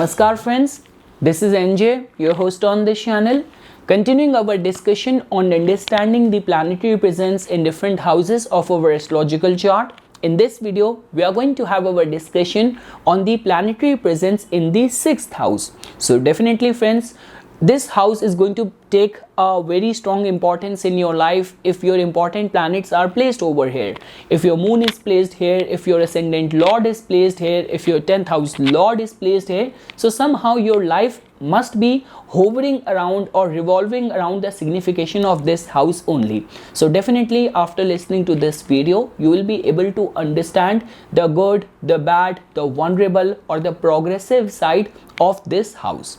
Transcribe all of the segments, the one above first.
Namaskar friends, this is NJ, your host on this channel, continuing our discussion on understanding the planetary presence in different houses of our astrological chart. In this video, we are going to have our discussion on the planetary presence in the 6th house. So definitely friends, this house is going to take a very strong importance in your life if your important planets are placed over here. If your moon is placed here, if your ascendant lord is placed here, if your 10th house lord is placed here, so somehow your life must be hovering around or revolving around the signification of this house only. So definitely after listening to this video, you will be able to understand the good, the bad, the vulnerable or the progressive side of this house.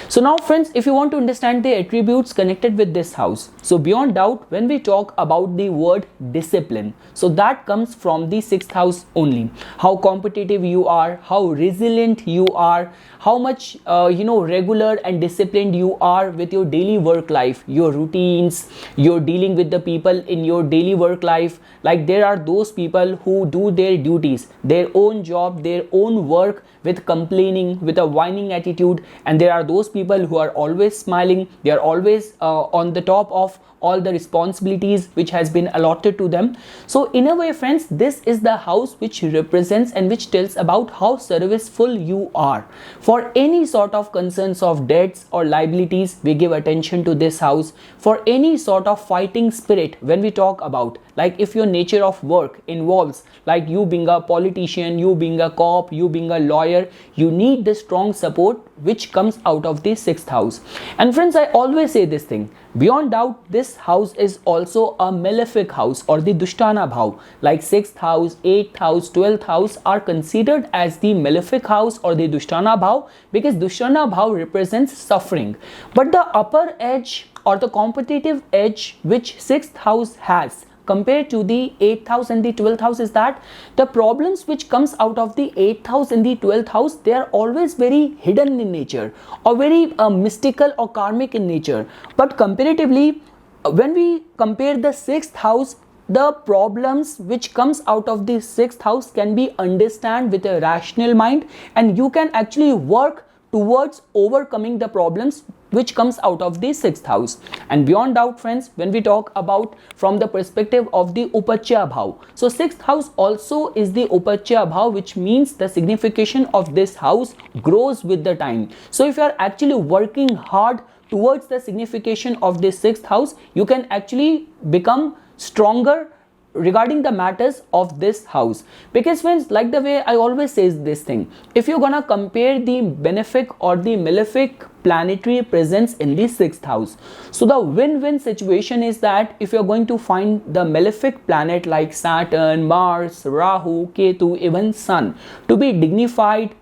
So now friends, if you want to understand the attributes connected with this house, so beyond doubt when we talk about the word discipline, so that comes from the 6th house only. How competitive you are, how resilient you are, how much regular and disciplined you are with your daily work life, your routines, you're dealing with the people in your daily work life. Like there are those people who do their duties, their own job, their own work with complaining, with a whining attitude, and there are those people who are always smiling, they are always on the top of all the responsibilities which has been allotted to them. So in a way friends, this is the house which represents and which tells about how serviceful you are. For any sort of concerns of debts or liabilities, we give attention to this house. For any sort of fighting spirit, when we talk about, like if your nature of work involves like you being a politician, you being a cop, you being a lawyer, you need the strong support which comes out of the 6th house. And friends, I always say this thing, beyond doubt this house is also a malefic house or the Dushtana bhav. Like 6th house, 8th house, 12th house are considered as the malefic house or the Dushtana bhav because Dushtana bhav represents suffering. But the upper edge or the competitive edge which 6th house has compared to the 8th house and the 12th house is that the problems which comes out of the 8th house and the 12th house, they are always very hidden in nature or very mystical or karmic in nature. But comparatively, when we compare the 6th house, the problems which comes out of the 6th house can be understood with a rational mind, and you can actually work towards overcoming the problems which comes out of the 6th house. And beyond doubt friends, when we talk about from the perspective of the Upachya bhav, so 6th house also is the Upachya bhav, which means the signification of this house grows with the time. So if you are actually working hard towards the signification of this 6th house, you can actually become stronger regarding the matters of this house. Because friends, like the way I always say this thing, if you're gonna compare the benefic or the malefic planetary presence in the 6th house, so the win-win situation is that if you're going to find the malefic planet like Saturn, Mars, Rahu, Ketu, even Sun to be dignified,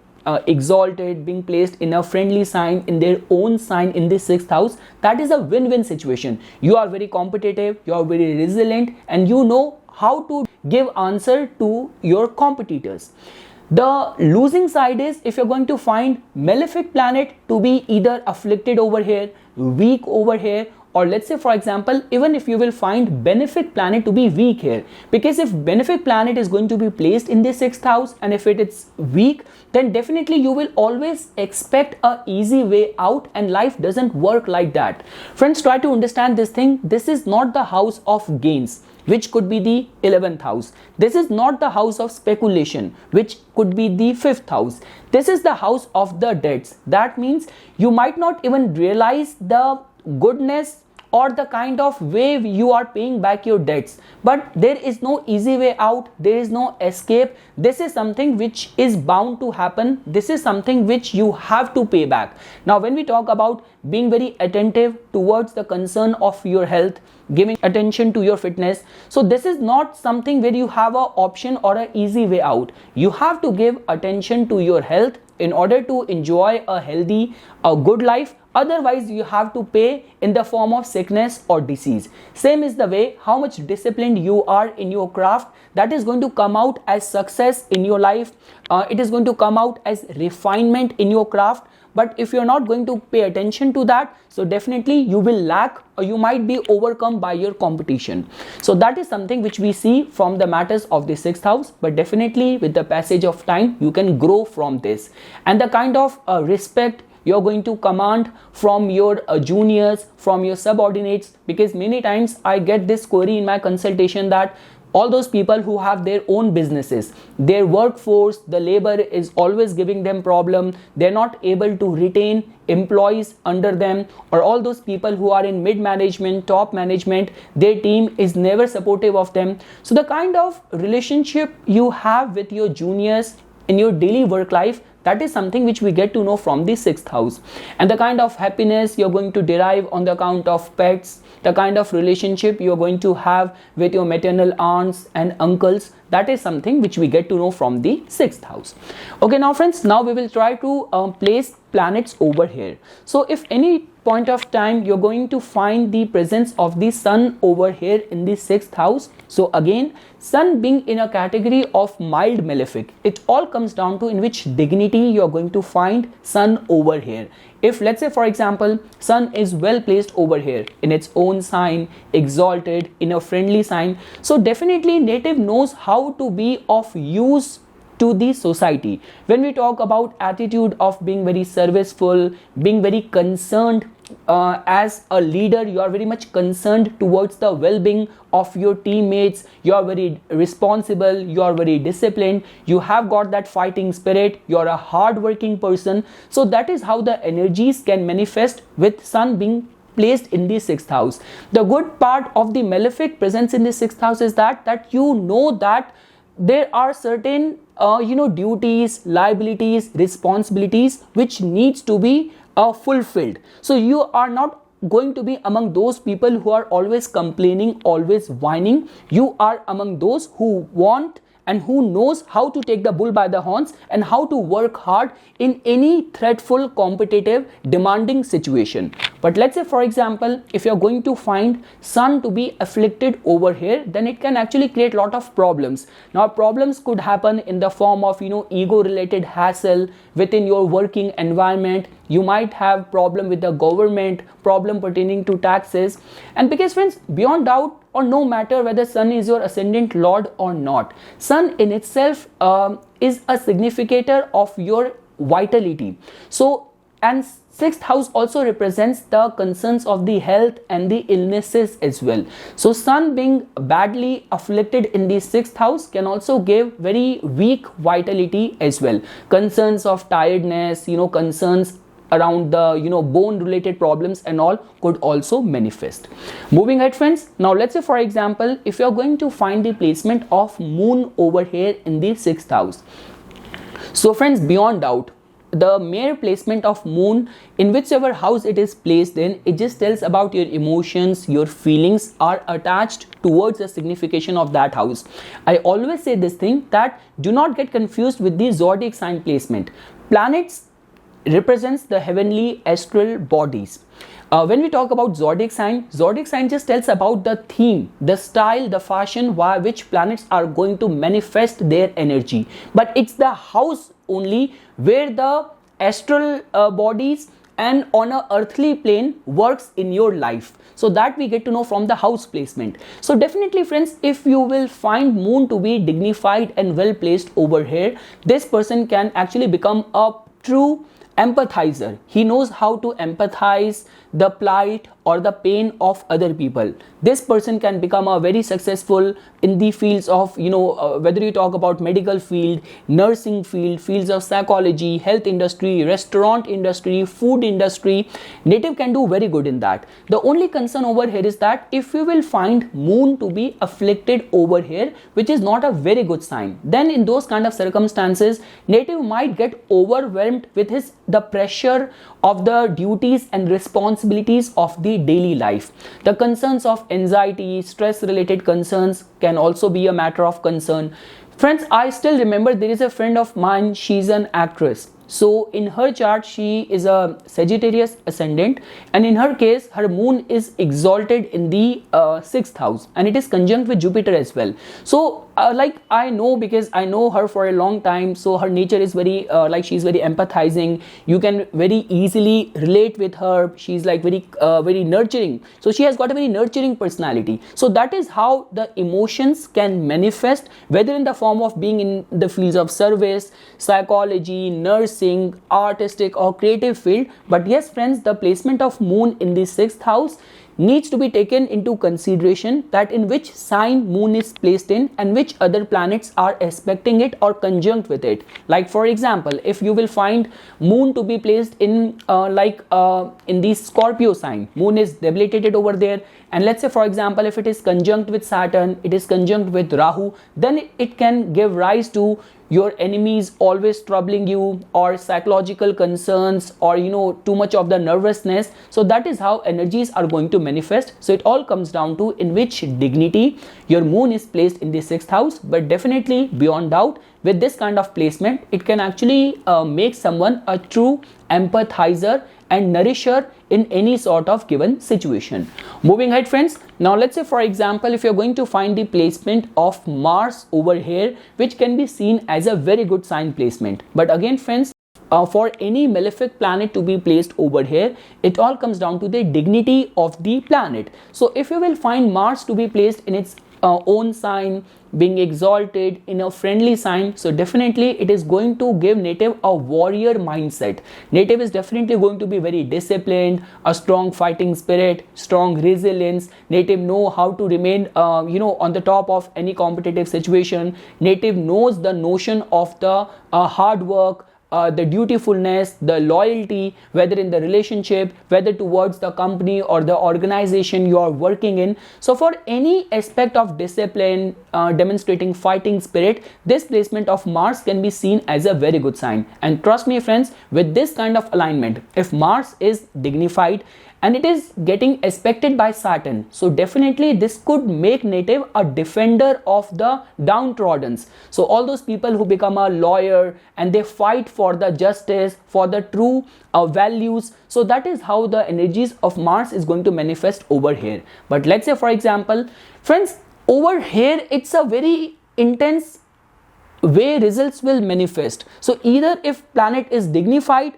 exalted, being placed in a friendly sign, in their own sign in the 6th house, that is a win-win situation. You are very competitive, you are very resilient, and you know how to give answer to your competitors. The losing side is if you're going to find malefic planet to be either afflicted over here, weak over here, or let's say for example, even if you will find benefic planet to be weak here, because if benefic planet is going to be placed in the 6th house and if it is weak, then definitely you will always expect a easy way out, and life doesn't work like that. Friends, try to understand this thing. This is not the house of gains, which could be the 11th house. This is not the house of speculation, which could be the 5th house. This is the house of the debts. That means you might not even realize the goodness or the kind of way you are paying back your debts, but there is no easy way out, there is no escape. This is something which is bound to happen. This is something which you have to pay back. Now when we talk about being very attentive towards the concern of your health, giving attention to your fitness, so this is not something where you have an option or an easy way out. You have to give attention to your health in order to enjoy a healthy, a good life. Otherwise you have to pay in the form of sickness or disease. Same is the way how much disciplined you are in your craft, that is going to come out as success in your life. It is going to come out as refinement in your craft. but if you're not going to pay attention to that, so definitely you will lack or you might be overcome by your competition. So that is something which we see from the matters of the 6th house, but definitely with the passage of time you can grow from this, and the kind of respect you're going to command from your juniors, from your subordinates, because many times I get this query in my consultation that all those people who have their own businesses, their workforce, the labor is always giving them problem, they're not able to retain employees under them, or all those people who are in mid management, top management, their team is never supportive of them. So the kind of relationship you have with your juniors in your daily work life, that is something which we get to know from the 6th house. And the kind of happiness you're going to derive on the account of pets, the kind of relationship you're going to have with your maternal aunts and uncles, that is something which we get to know from the 6th house. Okay, now friends, now we will try to place planets over here. So if any point of time you're going to find the presence of the sun over here in the 6th house, so again, sun being in a category of mild malefic, it all comes down to in which dignity you're going to find sun over here. If let's say for example sun is well placed over here in its own sign, exalted in a friendly sign, so definitely native knows how to be of use to the society. When we talk about attitude of being very serviceful, being very concerned, as a leader you are very much concerned towards the well-being of your teammates, you are very responsible, you are very disciplined, you have got that fighting spirit, you are a hard-working person. So that is how the energies can manifest with sun being placed in the 6th house. The good part of the malefic presence in the 6th house is that you know that there are certain duties, liabilities, responsibilities which needs to be fulfilled. So you are not going to be among those people who are always complaining, always whining. You are among those who want and who knows how to take the bull by the horns and how to work hard in any threatful, competitive, demanding situation. But let's say for example, if you're going to find sun to be afflicted over here, then it can actually create a lot of problems. Now problems could happen in the form of ego related hassle within your working environment. You might have problem with the government, problem pertaining to taxes. And because friends, beyond doubt, or no matter whether sun is your ascendant lord or not, sun in itself is a significator of your vitality. So, and 6th house also represents the concerns of the health and the illnesses as well. So sun being badly afflicted in the 6th house can also give very weak vitality as well. Concerns of tiredness, concerns around the bone related problems and all could also manifest. Moving ahead friends, now let's say for example, if you are going to find the placement of moon over here in the 6th house. So friends, beyond doubt, the mere placement of moon in whichever house it is placed in, it just tells about your emotions, your feelings are attached towards the signification of that house. I always say this thing, that do not get confused with the zodiac sign placement. Planets represents the heavenly astral bodies. When we talk about zodiac sign just tells about the theme, the style, the fashion by which planets are going to manifest their energy. But it's the house only where the astral bodies and on a earthly plane works in your life. So that we get to know from the house placement. So definitely friends, if you will find moon to be dignified and well placed over here, this person can actually become a true empathizer. He knows how to empathize the plight or the pain of other people. This person can become a very successful in the fields of whether you talk about medical field, nursing field, fields of psychology, health industry, restaurant industry, food industry. Native can do very good in that. The only concern over here is that if you will find moon to be afflicted over here, which is not a very good sign, then in those kind of circumstances, native might get overwhelmed with the pressure of the duties and responsibilities of the daily life. The concerns of anxiety, stress related concerns can also be a matter of concern. Friends, I still remember there is a friend of mine, she's an actress. So in her chart, she is a Sagittarius ascendant, and in her case, her moon is exalted in the 6th house, and it is conjunct with Jupiter as well. So like I know, because I know her for a long time, so her nature is very like she's very empathizing. You can very easily relate with her. She's like very nurturing. So she has got a very nurturing personality. So that is how the emotions can manifest, whether in the form of being in the fields of service, psychology, nursing, artistic or creative field. But yes friends, the placement of moon in the 6th house needs to be taken into consideration, that in which sign moon is placed in and which other planets are aspecting it or conjunct with it. Like for example, if you will find moon to be placed in in the Scorpio sign, moon is debilitated over there, and let's say for example if it is conjunct with Saturn, it is conjunct with Rahu, then it can give rise to your enemies always troubling you, or psychological concerns, or too much of the nervousness. So that is how energies are going to manifest. So it all comes down to in which dignity your moon is placed in the 6th house. But definitely beyond doubt, with this kind of placement, it can actually make someone a true empathizer and nourisher in any sort of given situation. Moving ahead friends, now let's say for example if you're going to find the placement of Mars over here, which can be seen as a very good sign placement. But again friends, for any malefic planet to be placed over here, it all comes down to the dignity of the planet. So if you will find Mars to be placed in its own sign, being exalted in a friendly sign, so definitely it is going to give native a warrior mindset. Native is definitely going to be very disciplined, a strong fighting spirit, strong resilience. Native know how to remain on the top of any competitive situation. Native knows the notion of the hard work, the dutifulness, the loyalty, whether in the relationship, whether towards the company or the organization you are working in. So for any aspect of discipline, demonstrating fighting spirit, this placement of Mars can be seen as a very good sign. And trust me friends, with this kind of alignment, if Mars is dignified and it is getting aspected by Saturn, so definitely this could make native a defender of the downtrodden. So all those people who become a lawyer and they fight for the justice, for the true values, so that is how the energies of Mars is going to manifest over here. But let's say for example friends, over here it's a very intense way results will manifest. So either if planet is dignified,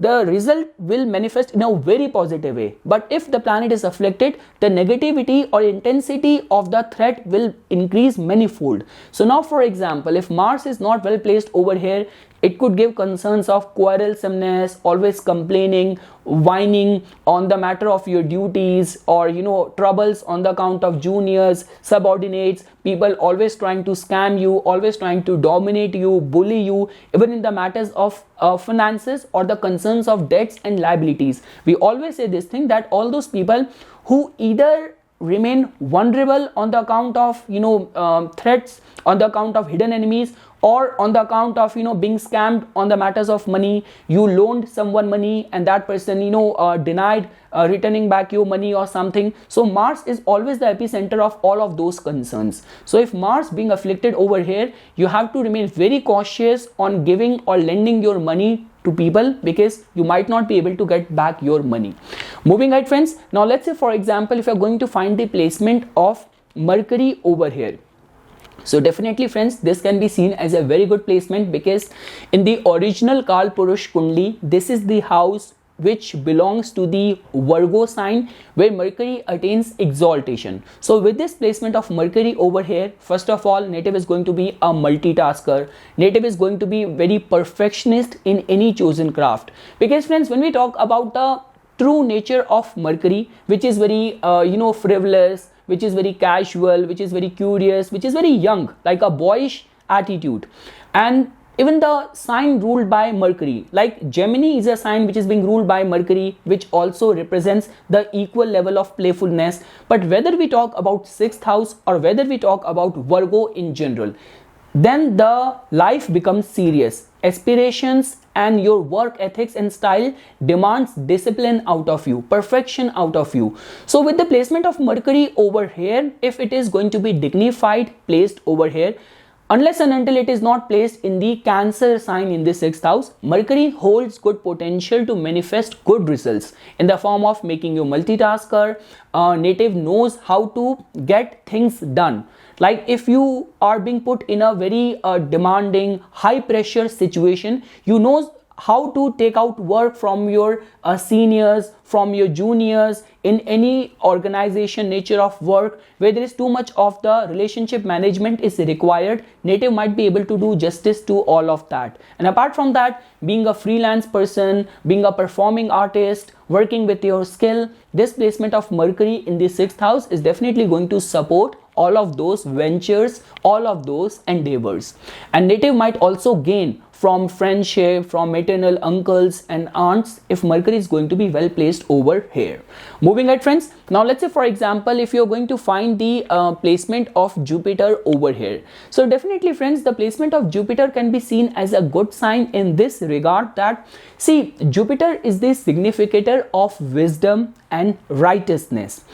the result will manifest in a very positive way. But if the planet is afflicted, the negativity or intensity of the threat will increase manifold. So now for example, if Mars is not well placed over here, it could give concerns of quarrelsomeness, always complaining, whining on the matter of your duties, or troubles on the account of juniors, subordinates, people always trying to scam you, always trying to dominate you, bully you, even in the matters of finances or the concerns of debts and liabilities. We always say this thing, that all those people who either remain vulnerable on the account of threats, on the account of hidden enemies, or on the account of being scammed on the matters of money. You loaned someone money and that person denied returning back your money or something. So Mars is always the epicenter of all of those concerns. So if Mars being afflicted over here, you have to remain very cautious on giving or lending your money to people, because you might not be able to get back your money. Moving ahead friends, now let's say for example if you're going to find the placement of Mercury over here. So definitely friends, this can be seen as a very good placement, because in the original Kal Purush Kundli, this is the house which belongs to the Virgo sign, where Mercury attains exaltation. So with this placement of Mercury over here, first of all, native is going to be a multitasker. Native is going to be very perfectionist in any chosen craft. Because friends, when we talk about the true nature of Mercury, which is very frivolous, which is very casual, which is very curious, which is very young, like a boyish attitude. And even the sign ruled by Mercury, like Gemini is a sign which is being ruled by Mercury, which also represents the equal level of playfulness. But whether we talk about 6th house or whether we talk about Virgo in general, then the life becomes serious. Aspirations and your work ethics and style demands discipline out of you, perfection out of you. So with the placement of Mercury over here, if it is going to be dignified, placed over here, unless and until it is not placed in the Cancer sign in the 6th house. Mercury holds good potential to manifest good results in the form of making you multitasker. Native knows how to get things done. Like if you are being put in a very demanding, high pressure situation, you know how to take out work from your seniors, from your juniors in any organization nature of work where there is too much of the relationship management is required. Native might be able to do justice to all of that. And apart from that, being a freelance person, being a performing artist, working with your skill, this placement of Mercury in the 6th house is definitely going to support all of those ventures, all of those endeavors. And native might also gain from friendship, from maternal uncles and aunts if Mercury is going to be well placed over here. Moving ahead, friends. Now let's say for example, if you're going to find the placement of Jupiter over here. So definitely friends, the placement of Jupiter can be seen as a good sign in this regard that, see, Jupiter is the significator of wisdom and righteousness.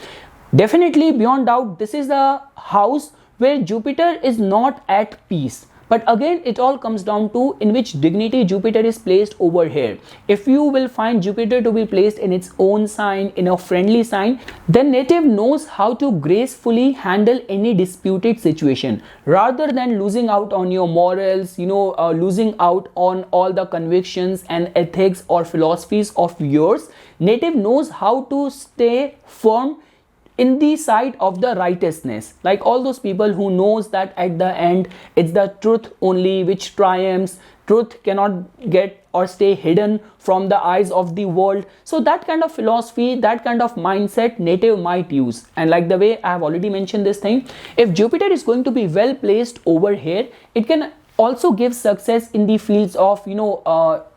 Definitely beyond doubt, this is a house where Jupiter is not at peace. But again, it all comes down to in which dignity Jupiter is placed over here. If you will find Jupiter to be placed in its own sign, in a friendly sign, then native knows how to gracefully handle any disputed situation rather than losing out on your morals, losing out on all the convictions and ethics or philosophies of yours. Native knows how to stay firm in the side of the righteousness, like all those people who knows that at the end it's the truth only which triumphs. Truth cannot get or stay hidden from the eyes of the world. So that kind of philosophy, that kind of mindset native might use. And like the way I have already mentioned this thing, if Jupiter is going to be well placed over here, it can also give success in the fields of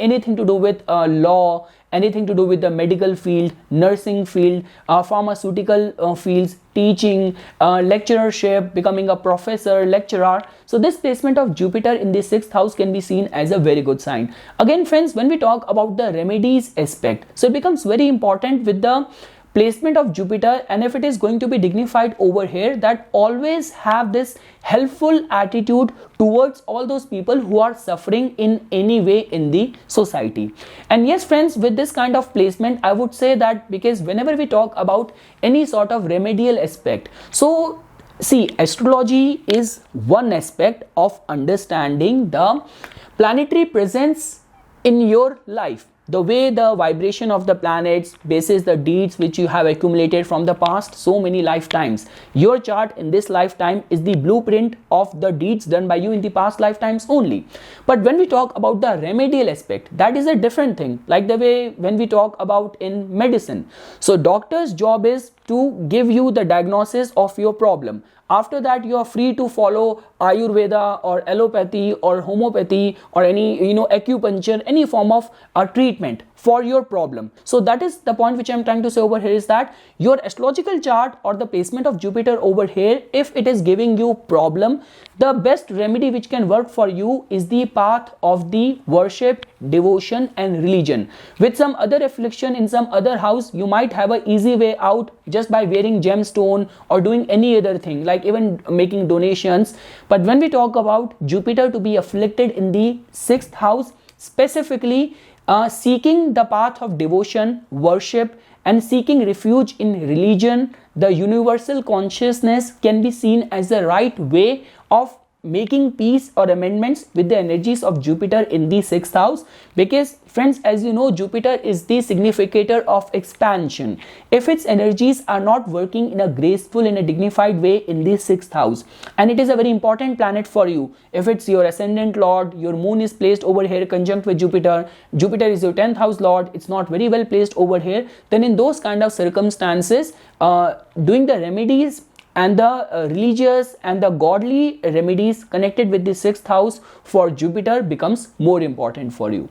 anything to do with law, anything to do with the medical field, nursing field, pharmaceutical fields, teaching, lecturership, becoming a professor, lecturer. So this placement of Jupiter in the 6th house can be seen as a very good sign. Again friends, when we talk about the remedies aspect, so it becomes very important with the placement of Jupiter, and if it is going to be dignified over here, that always have this helpful attitude towards all those people who are suffering in any way in the society. And yes friends, with this kind of placement, I would say that because whenever we talk about any sort of remedial aspect, so see, astrology is one aspect of understanding the planetary presence in your life. The way the vibration of the planets bases the deeds which you have accumulated from the past so many lifetimes. Your chart in this lifetime is the blueprint of the deeds done by you in the past lifetimes only. But when we talk about the remedial aspect, that is a different thing. Like the way when we talk about in medicine. So doctor's job is to give you the diagnosis of your problem. After that, you are free to follow Ayurveda or allopathy or homeopathy or any acupuncture, any form of treatment for your problem. So that is the point which I am trying to say over here, is that your astrological chart or the placement of Jupiter over here, if it is giving you problem, the best remedy which can work for you is the path of the worship, devotion and religion. With some other affliction in some other house, you might have an easy way out just by wearing gemstone or doing any other thing, like even making donations. But when we talk about Jupiter to be afflicted in the 6th house, specifically seeking the path of devotion, worship and seeking refuge in religion, the universal consciousness can be seen as the right way of making peace or amendments with the energies of Jupiter in the 6th house. Because friends, as you know, Jupiter is the significator of expansion. If its energies are not working in a graceful, in a dignified way in the 6th house, and it is a very important planet for you, if it's your ascendant lord, your moon is placed over here conjunct with Jupiter, Jupiter is your 10th house lord, it's not very well placed over here, then in those kind of circumstances, doing the remedies and the religious and the godly remedies connected with the 6th house for Jupiter becomes more important for you.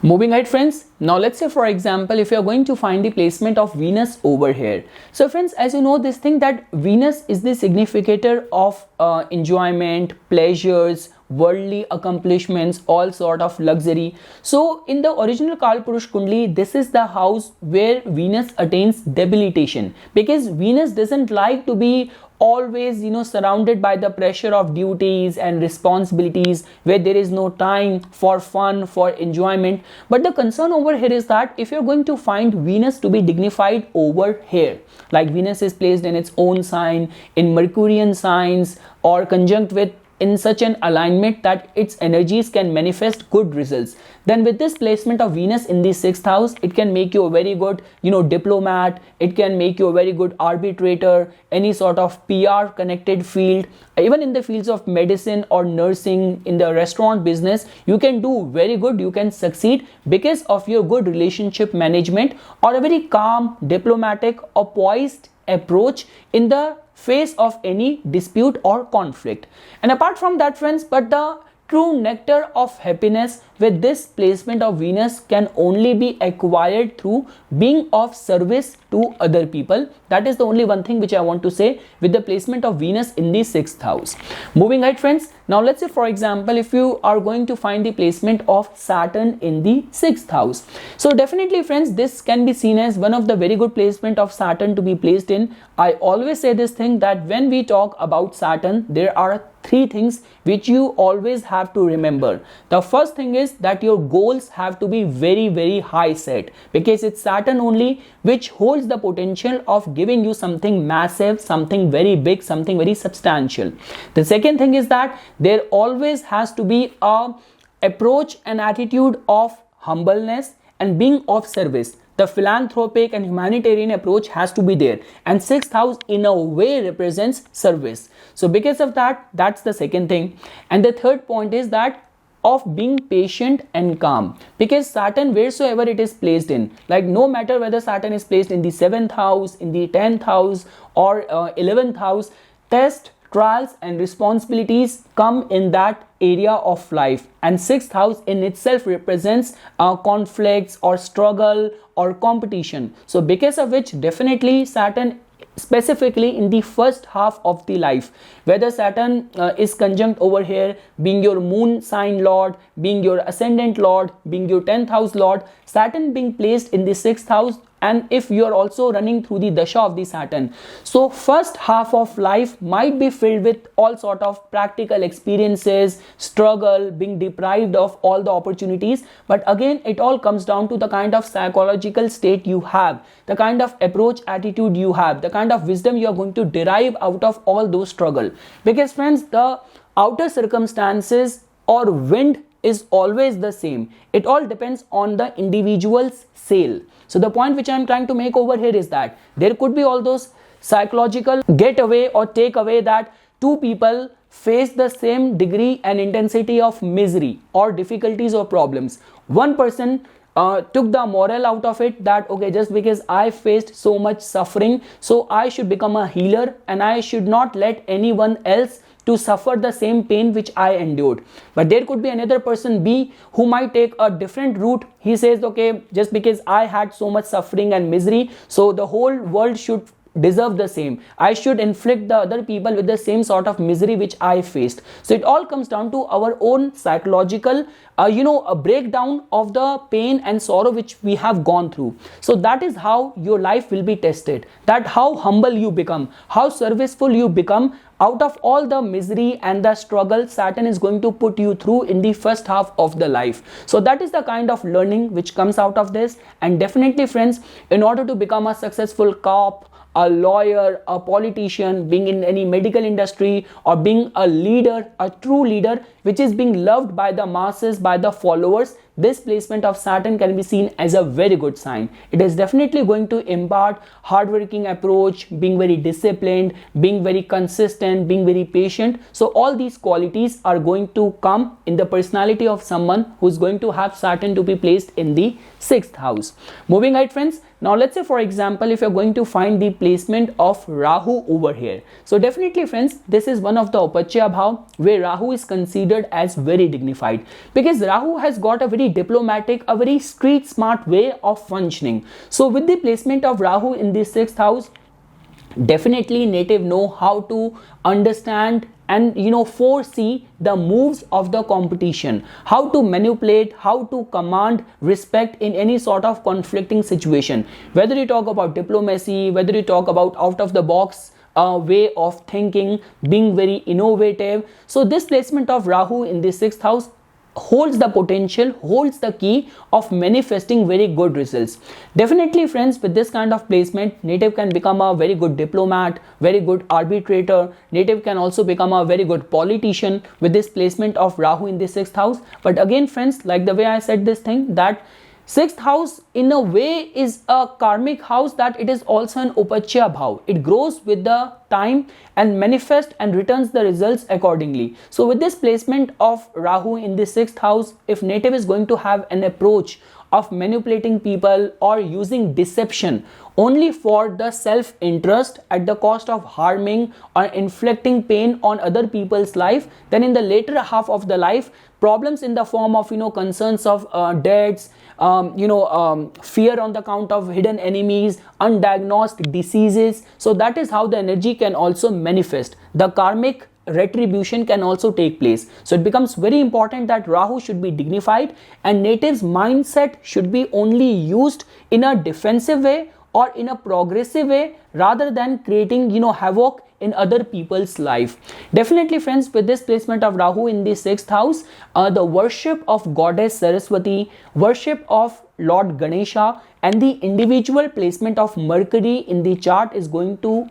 Moving ahead friends, now let's say for example, if you are going to find the placement of Venus over here. So friends, as you know this thing that Venus is the significator of enjoyment, pleasures, worldly accomplishments, all sort of luxury. So in the original Kalpurush Kundli, this is the house where Venus attains debilitation, because Venus doesn't like to be always surrounded by the pressure of duties and responsibilities, where there is no time for fun, for enjoyment. But the concern over here is that if you're going to find Venus to be dignified over here, like Venus is placed in its own sign, in Mercurian signs, or conjunct with in such an alignment that its energies can manifest good results, then with this placement of Venus in the 6th house, it can make you a very good diplomat, it can make you a very good arbitrator, any sort of PR connected field, even in the fields of medicine or nursing, in the restaurant business, you can do very good, you can succeed because of your good relationship management or a very calm, diplomatic or poised approach in the face of any dispute or conflict. And apart from that, friends, but the true nectar of happiness with this placement of Venus can only be acquired through being of service to other people. That is the only one thing which I want to say with the placement of Venus in the 6th house. Moving ahead, friends, now let's say for example if you are going to find the placement of Saturn in the 6th house. So definitely, friends, this can be seen as one of the very good placement of Saturn to be placed in. I always say this thing, that when we talk about Saturn, there are 3 things which you always have to remember. The first thing is that your goals have to be very, very high set, because it's Saturn only which holds the potential of giving you something massive, something very big, something very substantial. The second thing is that there always has to be a approach and attitude of humbleness and being of service. The philanthropic and humanitarian approach has to be there, and 6th house in a way represents service. So because of that, that's the second thing. And the third point is that of being patient and calm, because Saturn, wheresoever it is placed in, like no matter whether Saturn is placed in the 7th house, in the 10th house or 11th house, test, trials and responsibilities come in that area of life, and 6th house in itself represents conflicts or struggle or competition. So because of which, definitely Saturn, specifically in the first half of the life, whether Saturn is conjunct over here, being your moon sign lord, being your ascendant lord, being your 10th house lord, Saturn being placed in the 6th house, and if you are also running through the dasha of the Saturn, so first half of life might be filled with all sort of practical experiences, struggle, being deprived of all the opportunities. But again, it all comes down to the kind of psychological state you have, the kind of approach, attitude you have, the kind of wisdom you are going to derive out of all those struggle. Because friends, the outer circumstances or wind is always the same. It all depends on the individual's sail. So the point which I am trying to make over here is that there could be all those psychological getaway or take away that 2 people face the same degree and intensity of misery or difficulties or problems. One person took the moral out of it, that okay, just because I faced so much suffering, so I should become a healer and I should not let anyone else to suffer the same pain which I endured. But there could be another person B who might take a different route. He says, okay, just because I had so much suffering and misery, so the whole world should deserve the same. I should inflict the other people with the same sort of misery which I faced. So it all comes down to our own psychological a breakdown of the pain and sorrow which we have gone through. So that is how your life will be tested, that how humble you become, how serviceful you become out of all the misery and the struggle Saturn is going to put you through in the first half of the life. So that is the kind of learning which comes out of this. And definitely, friends, in order to become a successful cop, a lawyer, a politician, being in any medical industry, or being a leader, a true leader which is being loved by the masses, by the followers, this placement of Saturn can be seen as a very good sign. It is definitely going to impart hardworking approach, being very disciplined, being very consistent, being very patient. So all these qualities are going to come in the personality of someone who is going to have Saturn to be placed in the 6th house. Moving ahead, friends. Now let's say for example, if you're going to find the placement of Rahu over here. So definitely, friends, this is one of the Upachya Bhav where Rahu is considered as very dignified, because Rahu has got a very diplomatic, a very street smart way of functioning. So with the placement of Rahu in the 6th house, definitely native know how to understand and foresee the moves of the competition, how to manipulate, how to command respect in any sort of conflicting situation, whether you talk about diplomacy, whether you talk about out of the box way of thinking, being very innovative. So this placement of Rahu in the 6th house holds the potential, holds the key of manifesting very good results. Definitely friends, with this kind of placement, native can become a very good diplomat, very good arbitrator. Native can also become a very good politician with this placement of Rahu in the 6th house. But again friends, like the way I said this thing, that 6th house in a way is a karmic house, that it is also an upachya bhav. It grows with the time and manifests and returns the results accordingly. So with this placement of Rahu in the 6th house, if native is going to have an approach of manipulating people or using deception only for the self-interest at the cost of harming or inflicting pain on other people's life, then in the later half of the life, problems in the form of concerns of debts, fear on the count of hidden enemies, undiagnosed diseases. So that is how the energy can also manifest. The karmic retribution can also take place. So it becomes very important that Rahu should be dignified and native's mindset should be only used in a defensive way or in a progressive way rather than creating havoc in other people's life. Definitely friends, with this placement of Rahu in the 6th house, the worship of goddess Saraswati, worship of Lord Ganesha, and the individual placement of Mercury in the chart is going to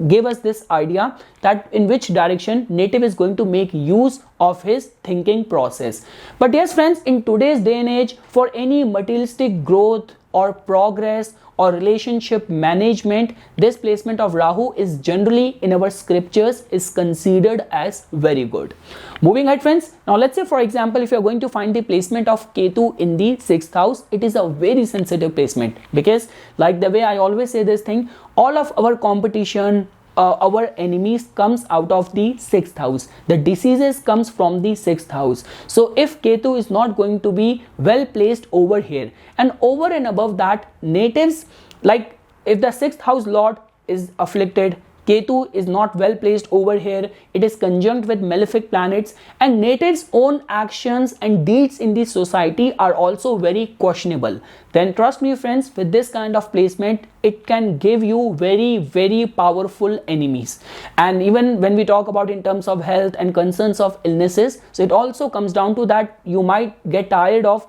give us this idea that in which direction native is going to make use of his thinking process. But yes friends, in today's day and age, for any materialistic growth or progress or relationship management, this placement of Rahu is generally in our scriptures is considered as very good. Moving ahead friends, now let's say for example, if you're going to find the placement of Ketu in the 6th house, it is a very sensitive placement, because like the way I always say this thing, all of our competition, our enemies comes out of the 6th house. The diseases comes from the 6th house. So if Ketu is not going to be well placed over here, and over and above that, natives, like if the 6th house lord is afflicted, Ketu is not well placed over here, it is conjunct with malefic planets, and natives' own actions and deeds in the society are also very questionable, then trust me friends, with this kind of placement, it can give you very, very powerful enemies. And even when we talk about in terms of health and concerns of illnesses, so it also comes down to that you might get tired of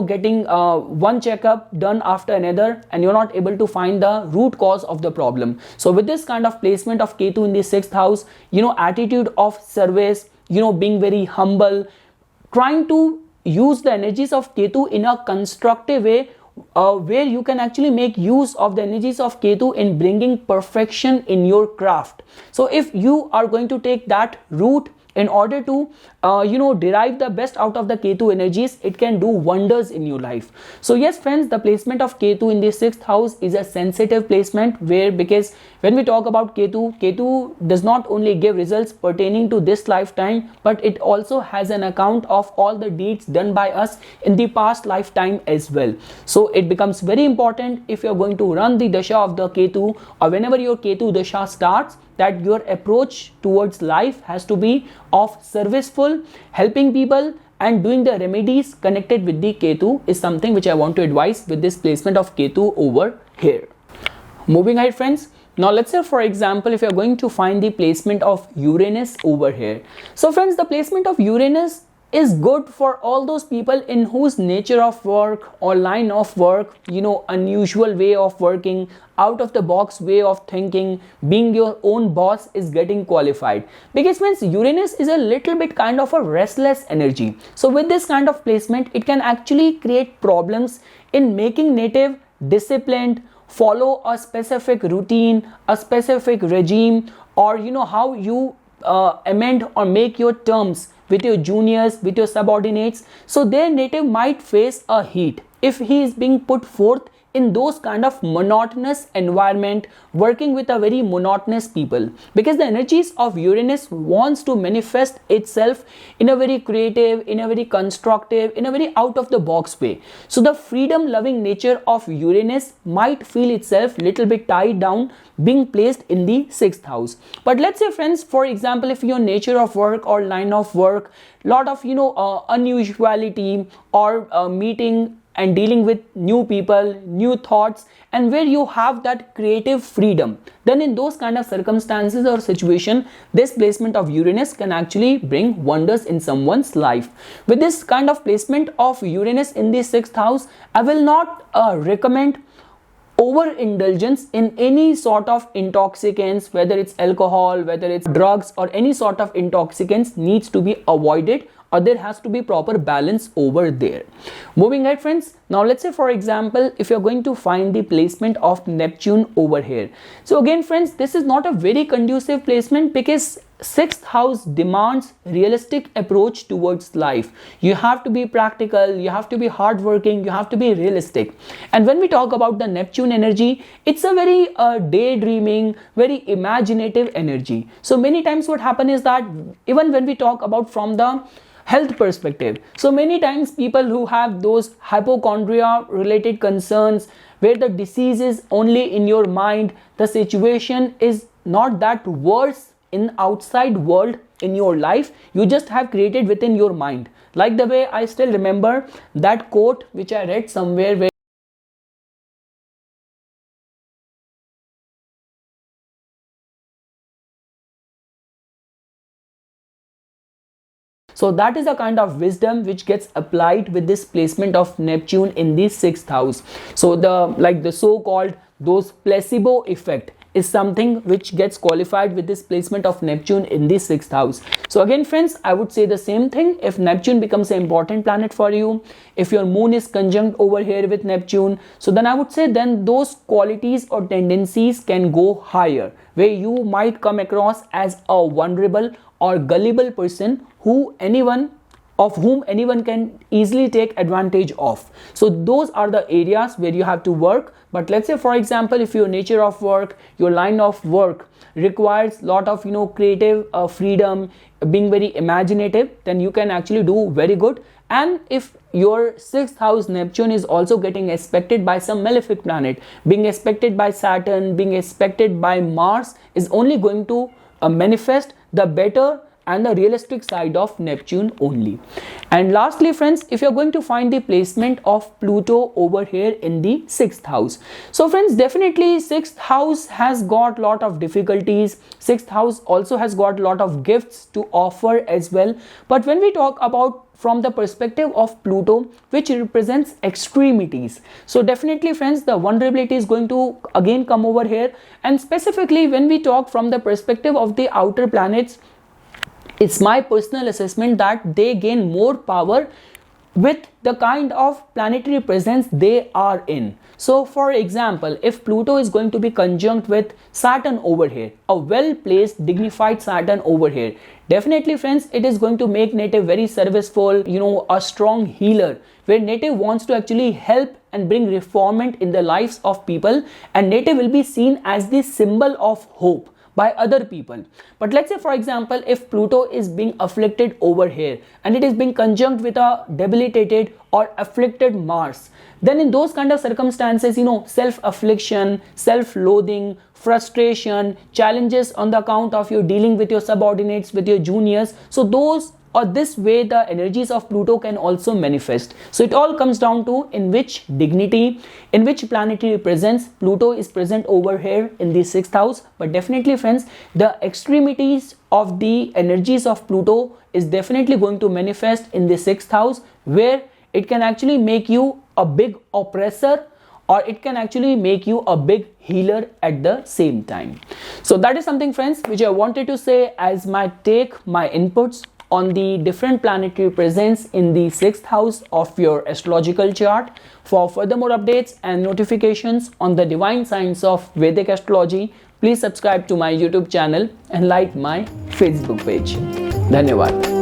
getting one checkup done after another, and you're not able to find the root cause of the problem. So with this kind of placement of Ketu in the 6th house, attitude of service, being very humble, trying to use the energies of Ketu in a constructive way, where you can actually make use of the energies of Ketu in bringing perfection in your craft. So if you are going to take that route in order to derive the best out of the Ketu energies, it can do wonders in your life. So yes friends, the placement of Ketu in the 6th house is a sensitive placement, where because when we talk about Ketu does not only give results pertaining to this lifetime, but it also has an account of all the deeds done by us in the past lifetime as well. So it becomes very important, if you're going to run the dasha of the Ketu, or whenever your Ketu dasha starts, that your approach towards life has to be of serviceful, helping people, and doing the remedies connected with the Ketu is something which I want to advise with this placement of Ketu over here. Moving ahead friends, now let's say for example, if you're going to find the placement of Uranus over here. So friends, the placement of Uranus is good for all those people in whose nature of work or line of work, unusual way of working, out of the box way of thinking, being your own boss is getting qualified. Because means Uranus is a little bit kind of a restless energy. So with this kind of placement, it can actually create problems in making native disciplined, follow a specific routine, a specific regime, or how you amend or make your terms with your juniors, with your subordinates. So their native might face a heat if he is being put forth in those kind of monotonous environment, working with a very monotonous people, because the energies of Uranus wants to manifest itself in a very creative, in a very constructive, in a very out of the box way. So the freedom loving nature of Uranus might feel itself little bit tied down being placed in the 6th house. But let's say friends, for example, if your nature of work or line of work, lot of unusuality or meeting and dealing with new people, new thoughts, and where you have that creative freedom, then in those kind of circumstances or situation, this placement of Uranus can actually bring wonders in someone's life. With this kind of placement of Uranus in the 6th house, I will not recommend overindulgence in any sort of intoxicants, whether it's alcohol, whether it's drugs, or any sort of intoxicants needs to be avoided, or there has to be proper balance over there. Moving ahead friends, now let's say for example, if you're going to find the placement of Neptune over here. So again friends, this is not a very conducive placement, because 6th house demands realistic approach towards life. You have to be practical, you have to be hardworking, you have to be realistic. And when we talk about the Neptune energy, it's a very daydreaming, very imaginative energy. So many times what happens is that even when we talk about from the health perspective, so many times people who have those hypochondria related concerns, where the disease is only in your mind, the situation is not that worse in outside world in your life, you just have created within your mind. Like the way I still remember that quote which I read somewhere, where so that is a kind of wisdom which gets applied with this placement of Neptune in the 6th house. So the so-called those placebo effect is something which gets qualified with this placement of Neptune in the 6th house. So again friends, I would say the same thing. If Neptune becomes an important planet for you, if your moon is conjunct over here with Neptune, so then I would say then those qualities or tendencies can go higher, where you might come across as a vulnerable or gullible person whom anyone can easily take advantage of. So those are the areas where you have to work. But let's say for example, if your nature of work, your line of work requires lot of creative freedom, being very imaginative, then you can actually do very good. And if your 6th house Neptune is also getting aspected by some malefic planet, being aspected by Saturn, being aspected by Mars, is only going to manifest the better and the realistic side of Neptune only. And lastly friends, if you're going to find the placement of Pluto over here in the 6th house, so friends, definitely 6th house has got lot of difficulties. 6th house also has got lot of gifts to offer as well. But when we talk about from the perspective of Pluto, which represents extremities, so definitely friends, the vulnerability is going to again come over here. And specifically when we talk from the perspective of the outer planets, it's my personal assessment that they gain more power with the kind of planetary presence they are in. So for example, if Pluto is going to be conjunct with Saturn over here, a well placed dignified Saturn over here, definitely friends, it is going to make native very serviceful, a strong healer, where native wants to actually help and bring reformment in the lives of people, and native will be seen as the symbol of hope by other people. But let's say for example, if Pluto is being afflicted over here and it is being conjunct with a debilitated or afflicted Mars, then in those kind of circumstances, self-affliction, self-loathing, frustration, challenges on the account of you dealing with your subordinates, with your juniors, so those or this way the energies of Pluto can also manifest. So it all comes down to in which dignity, in which planetary presence Pluto is present over here in the 6th house. But definitely friends, the extremities of the energies of Pluto is definitely going to manifest in the 6th house, where it can actually make you a big oppressor, or it can actually make you a big healer at the same time. So that is something friends which I wanted to say as my take, my inputs on the different planetary presence in the 6th house of your astrological chart. For further more updates and notifications on the divine science of Vedic astrology, please subscribe to my YouTube channel and like my Facebook page. Dhanyawad.